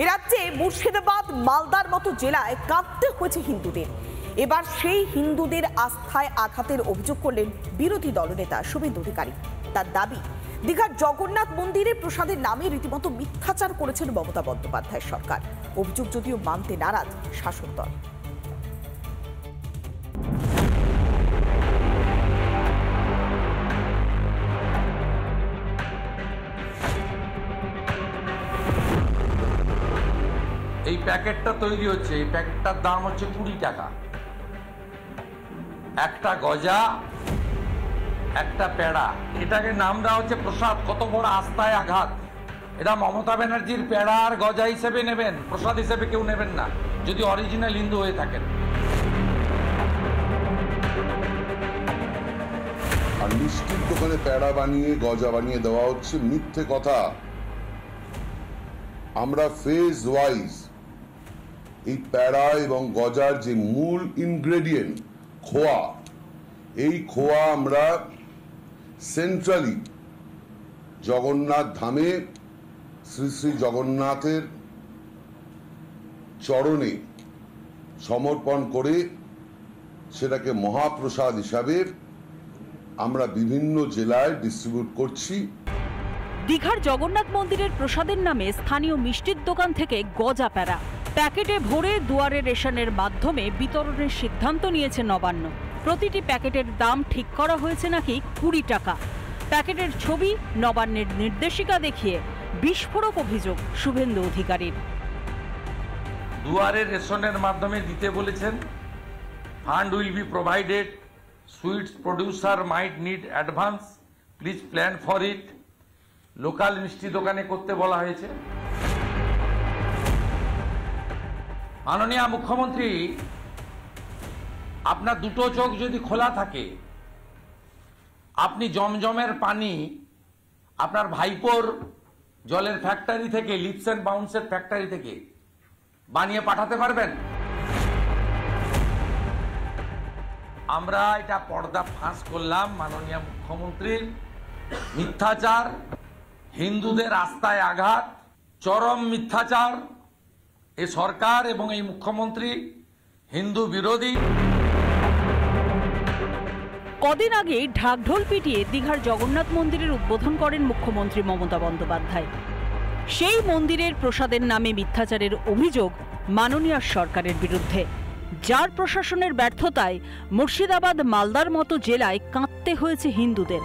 এ রাজ্যে মুর্শিদাবাদ মালদার মতো জেলায় কাঁদতে হয়েছে হিন্দুদের। এবার সেই হিন্দুদের আস্থায় আঘাতের অভিযোগ করলেন বিরোধী দলনেতা শুভেন্দু অধিকারী। তার দাবি, দীঘার জগন্নাথ মন্দিরে প্রসাদের নামে রীতিমতো মিথ্যাচার করেছেন মমতা বন্দ্যোপাধ্যায় সরকার। অভিযোগ যদিও মানতে নারাজ শাসক দল। এই প্যাকেটটা তৈরি হচ্ছে, এই প্যাকেটটার দাম হচ্ছে 20 টাকা। একটা গজা, একটা পেড়া, এটাকে নাম দেওয়া হচ্ছে প্রসাদ। কত বড় আস্থায় আঘাত! এটা মমতা ব্যানার্জির পেড়া আর গজা হিসেবে নেবেন, প্রসাদ হিসেবে কেউ নেবেন না, যদি অরিজিনাল হিন্দু হয়ে থাকেন। আর মিষ্টির দোকানে পেড়া বানিয়ে গজা বানিয়ে দেওয়া হচ্ছে, মিথ্যে কথা। আমরা ফেজ ওয়াইজ এই প্যাড়া এবং গজার যে মূল ইনগ্রেডিয়েন্ট খোয়া, এই খোয়া আমরা সেন্ট্রালি জগন্নাথ ধামে শ্রী শ্রী জগন্নাথের চরণে সমর্পণ করে সেটাকে মহাপ্রসাদ হিসাবে আমরা বিভিন্ন জেলায় ডিস্ট্রিবিউট করছি। দীঘার জগন্নাথ মন্দিরের প্রসাদের নামে স্থানীয় মিষ্টির দোকান থেকে গজা প্যারা প্যাকেটে ভরে দুয়ারে রেশনের মাধ্যমে বিতরণের সিদ্ধান্ত নিয়েছে নবান্ন। প্রতিটি প্যাকেটের দাম ঠিক করা হয়েছে নাকি 20 টাকা। প্যাকেটের ছবি, নবান্নের নির্দেশিকা দেখিয়ে বিস্ফোরক অভিযোগ শুভেন্দু অধিকারীর। দুয়ারে রেশনের মাধ্যমে দিতে বলেছেন। Fund will be provided, sweets producer might need advance, please plan for it. Local মিষ্টি দোকানে করতে বলা হয়েছে। মাননীয় মুখ্যমন্ত্রী, আপনার দুটো চোখ যদি খোলা থাকে, আপনি জমজমের পানি আপনার ভাইপোর জলের ফ্যাক্টরি থেকে, লিপস এন্ড বাউন্সের ফ্যাক্টরি থেকে বানিয়ে পাঠাতে পারবেন? আমরা এটা পর্দা ফাঁস করলাম মাননীয় মুখ্যমন্ত্রীর মিথ্যাচার, হিন্দুদের আস্থায় আঘাত, চরম মিথ্যাচার। এই সরকার এবং এই মুখ্যমন্ত্রী হিন্দু বিরোধী। কদিন আগে ঢাকঢোল পিটিয়ে দীঘার জগন্নাথ মন্দিরের উদ্বোধন করেন মুখ্যমন্ত্রী মমতা বন্দ্যোপাধ্যায়। সেই মন্দিরের প্রসাদের নামে মিথ্যাচারের অভিযোগ মাননীয় সরকারের বিরুদ্ধে, যার প্রশাসনের ব্যর্থতায় মুর্শিদাবাদ মালদার মতো জেলায় কাঁদতে হয়েছে হিন্দুদের।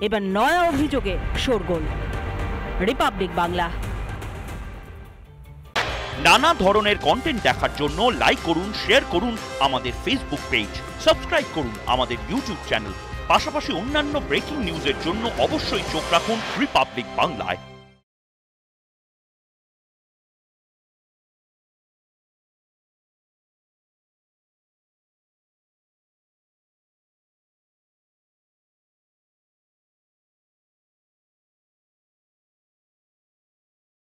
এবার নয়া অভিযোগে শোরগোল। রিপাবলিক বাংলা। নানা ধরনের কন্টেন্ট দেখার জন্য লাইক করুন, শেয়ার করুন আমাদের ফেসবুক পেজ, সাবস্ক্রাইব করুন আমাদের ইউটিউব চ্যানেল। পাশাপাশি অন্যান্য ব্রেকিং নিউজের জন্য অবশ্যই চোখ রাখুন রিপাবলিক বাংলায়।